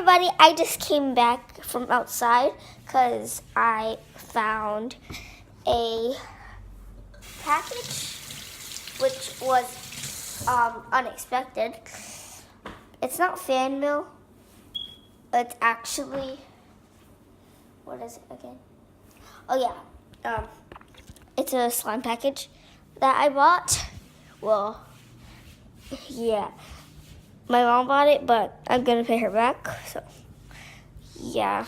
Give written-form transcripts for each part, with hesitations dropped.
everybody, I just came back from outside because I found a package which was unexpected. It's not fan mail. It's actually, what is it again? Oh yeah, it's a slime package that I bought. Well, yeah. My mom bought it, but I'm gonna pay her back, so yeah.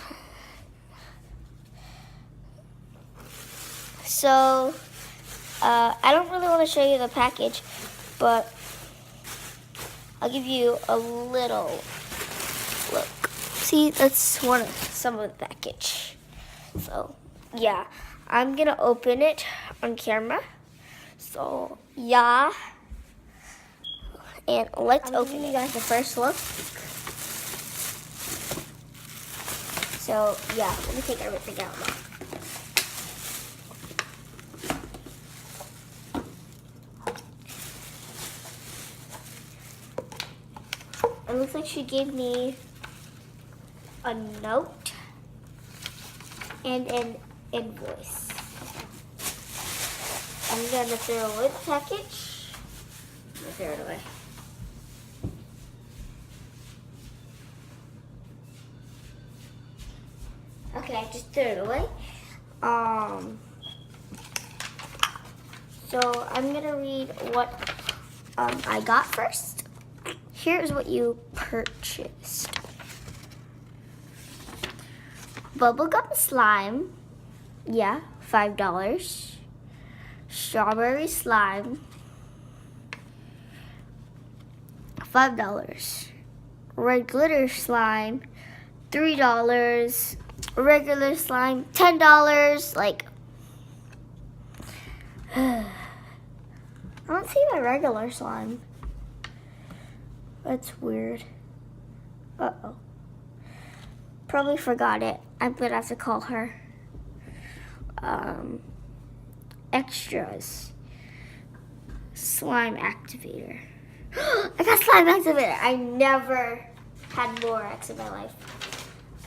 So, I don't really want to show you the package, but I'll give you a little look. See, that's some of the package. So, yeah, I'm gonna open it on camera. So, yeah. And let's open you guys the first look. So yeah, let me take everything out now. It looks like she gave me a note and an invoice. I'm gonna throw away the package. I'm gonna throw it away. Okay, I just threw it away. So I'm gonna read what I got first. Here's what you purchased. Bubblegum slime, yeah, $5. Strawberry slime, $5. Red glitter slime, $3. Regular slime, $10. Like, I don't see my regular slime. That's weird. Uh-oh. Probably forgot it. I'm gonna have to call her. Extras. Slime activator. I got slime activator. I never had Borax in my life.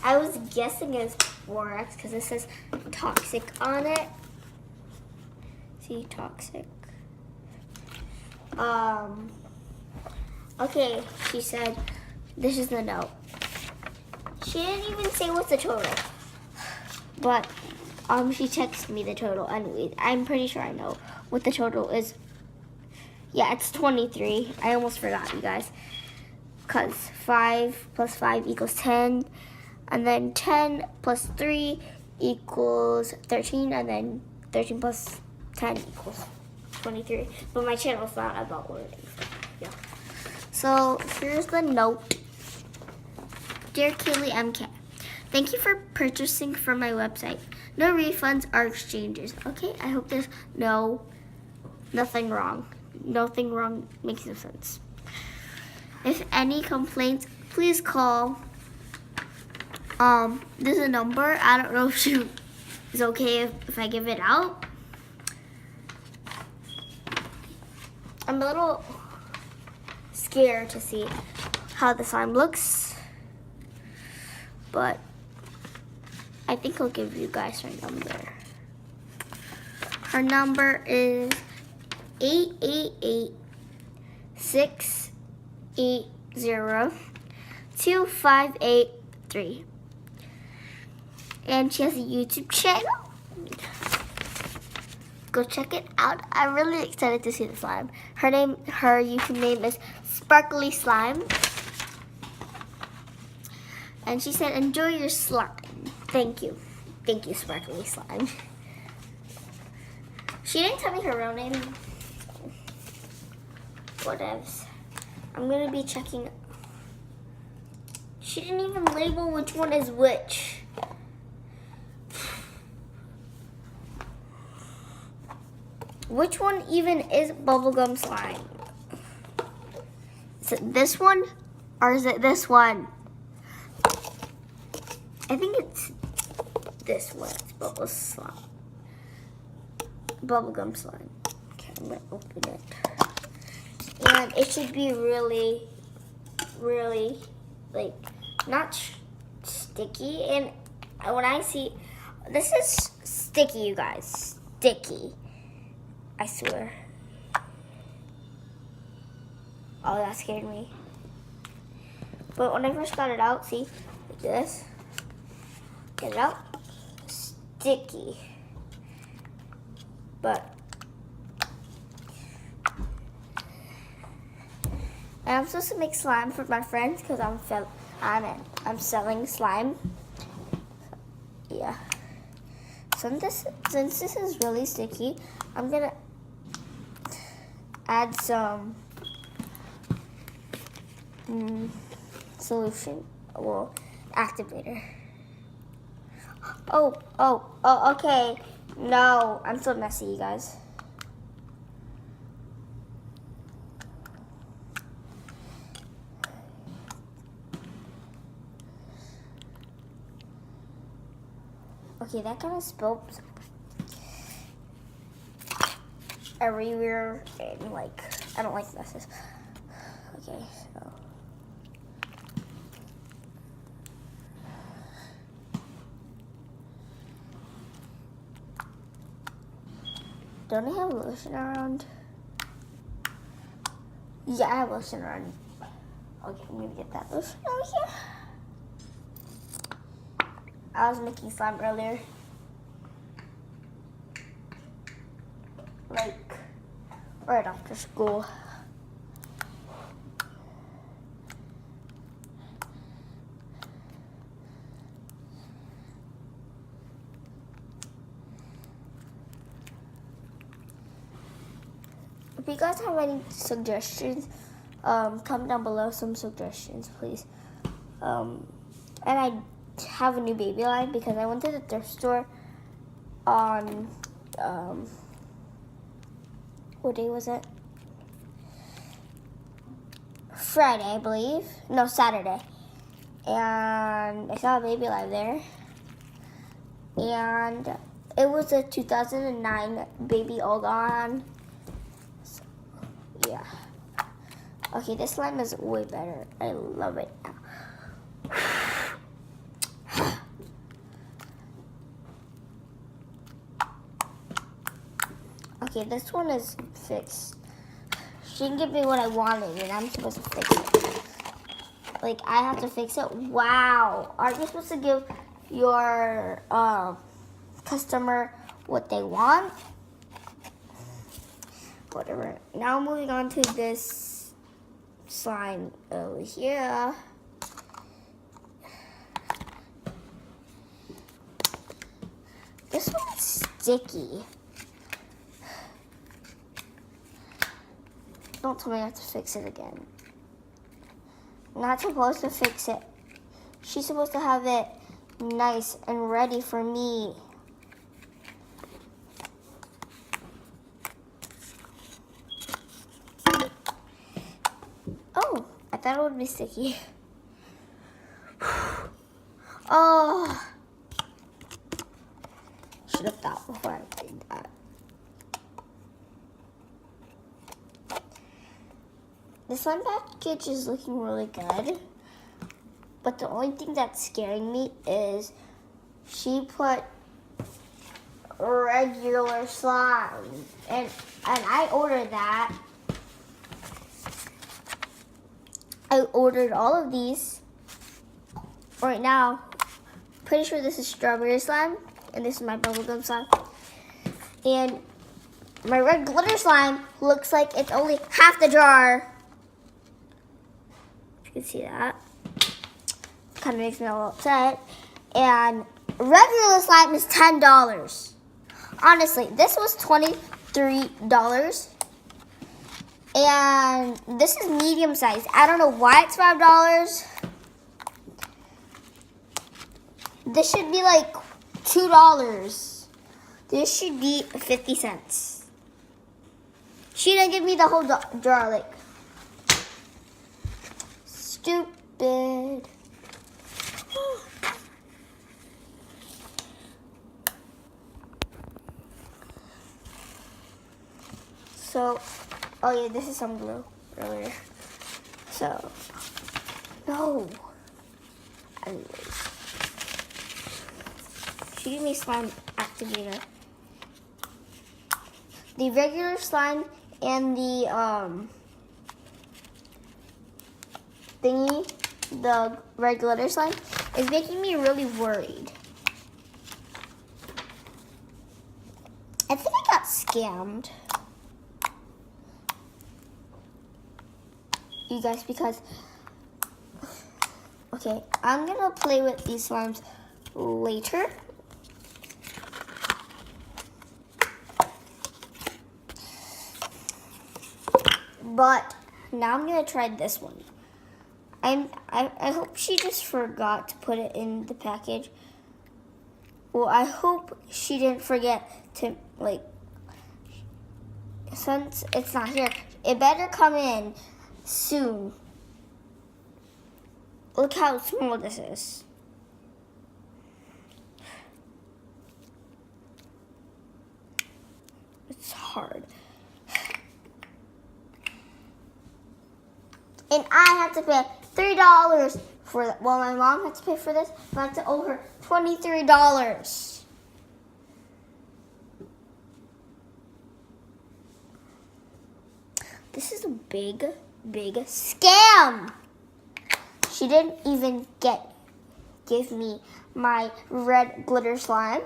I was guessing it's borax because it says toxic on it. See, toxic. Okay, she said, this is the note. She didn't even say what's the total. But, she texted me the total anyways. I'm pretty sure I know what the total is. Yeah, it's 23. I almost forgot, you guys. Because 5 plus 5 equals 10. And then 10 plus 3 equals 13, and then 13 plus 10 equals 23. But my channel's not about learning. Yeah. So here's the note. Dear Kaylee MK, thank you for purchasing from my website. No refunds or exchanges. Okay, I hope there's nothing wrong. Nothing wrong makes no sense. If any complaints, please call. There's a number. I don't know if it's okay if I give it out. I'm a little scared to see how the slime looks, but I think I'll give you guys her number. Her number is 888-680-2583. And she has a YouTube channel. Go check it out. I'm really excited to see the slime. Her YouTube name is Sparkly Slime. And she said, enjoy your slime. Thank you. Thank you, Sparkly Slime. She didn't tell me her real name. Whatevs. I'm gonna be checking. She didn't even label which one is which. Which one even is bubblegum slime? Is it this one or is it this one? I think it's this one. It's bubblegum slime. Okay, I'm gonna open it. And it should be really, really, like, not sticky, and when I see, this is sticky, you guys, sticky. I swear. Oh, that scared me. But when I first got it out, see, like this, get it out, sticky. But and I'm supposed to make slime for my friends because I'm selling slime. Yeah. Since this is really sticky, I'm gonna add some solution, well, activator. Oh, okay. No, I'm so messy, you guys. Okay, that kind of spilled everywhere, and like, I don't like messes. Okay, so. Don't I have lotion around? Yeah, I have lotion around. Okay, I'm gonna get that lotion over here. I was making slime earlier. Like, right after school. If you guys have any suggestions, comment down below some suggestions, please. And I have a new baby line because I went to the thrift store on, what day was it? Friday, I believe. No, Saturday. And I saw a baby line there. And it was a 2009 baby Olgon. Yeah. Okay, this slime is way better. I love it now. Okay, this one is fixed. She didn't give me what I wanted, and I'm supposed to fix it. Like, I have to fix it. Wow. Aren't you supposed to give your customer what they want? Whatever. Now moving on to this slime over here. This one's sticky. Don't tell me I have to fix it again. I'm not supposed to fix it. She's supposed to have it nice and ready for me. Oh, I thought it would be sticky. Oh, should have thought before I did that. This one package is looking really good, but the only thing that's scaring me is she put regular slime, and I ordered that. I ordered all of these. Right now, pretty sure this is strawberry slime, and this is my bubblegum slime. And my red glitter slime looks like it's only half the jar. You can see that. Kind of makes me a little upset. And regular slime is $10. Honestly, this was $23. And this is medium size. I don't know why it's $5. This should be like $2. This should be 50 cents. She didn't give me the whole jar, like, stupid. So, oh yeah, this is some glue earlier. So, no. Anyways. She gave me slime activator. The regular slime and the thingy, the red glitter slime, is making me really worried. I think I got scammed. You guys, because okay, I'm gonna play with these slimes later. But now I'm gonna try this one. I hope she just forgot to put it in the package. Well, I hope she didn't forget to, like, since it's not here, it better come in soon. Look how small this is. It's hard. And I had to pay $3 for that. Well, my mom had to pay for this, but I had to owe her $23. This is a big, big scam. She didn't even give me my red glitter slime.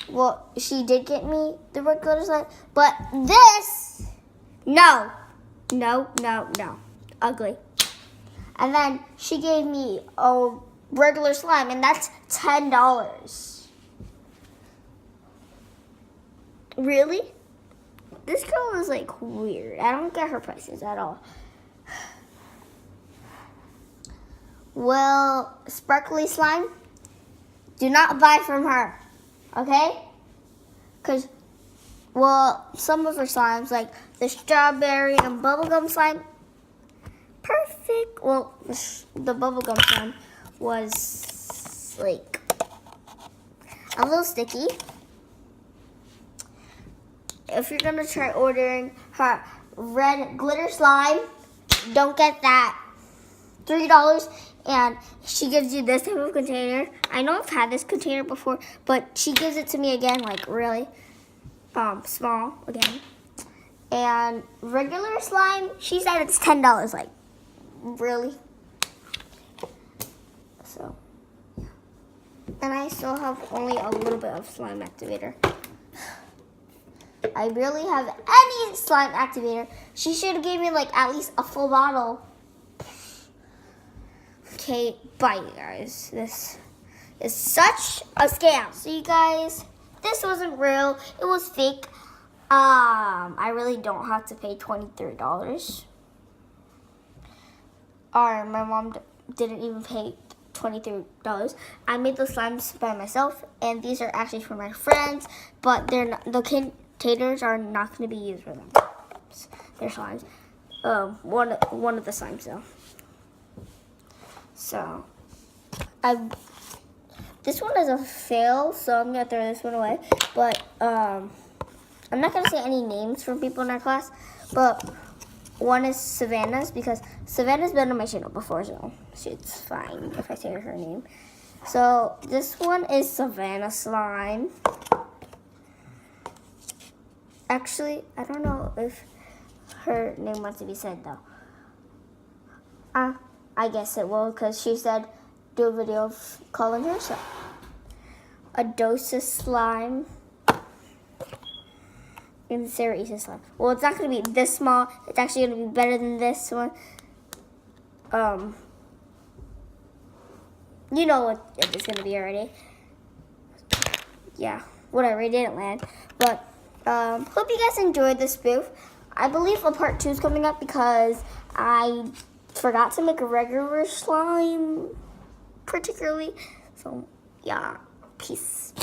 Well, she did get me the red glitter slime, but this, no. Ugly. And then she gave me a regular slime, and that's $10. Really? This girl is like weird. I don't get her prices at all. Well, sparkly slime, do not buy from her, okay? Because, well, some of her slimes, like the strawberry and bubblegum slime, perfect. Well, the bubblegum slime was like a little sticky. If you're gonna try ordering her red glitter slime, don't get that. $3, and she gives you this type of container. I know I've had this container before, but she gives it to me again, like really small again. And regular slime, she said it's $10. Like, really? So, and I still have only a little bit of slime activator. I barely have any slime activator. She should have gave me like at least a full bottle. Okay, bye you guys. This is such a scam. So you guys, this wasn't real. It was fake. I really don't have to pay $23. Or my mom didn't even pay $23. I made the slimes by myself, and these are actually for my friends, but they're not, the containers are not going to be used for them. They're slimes. One of the slimes though. So, this one is a fail, so I'm going to throw this one away. But, I'm not going to say any names from people in our class, but one is Savannah's, because Savannah's been on my channel before, so it's fine if I say her name. So, this one is Savannah Slime. Actually, I don't know if her name wants to be said, though. I guess it will, because she said do a video of calling her, so. A dose of slime. And Sarah eats a slime. Well, it's not going to be this small. It's actually going to be better than this one. You know what it's going to be already. Yeah, whatever. It didn't land. But, hope you guys enjoyed this spoof. I believe a part 2 is coming up because I forgot to make a regular slime particularly. So, yeah. Peace.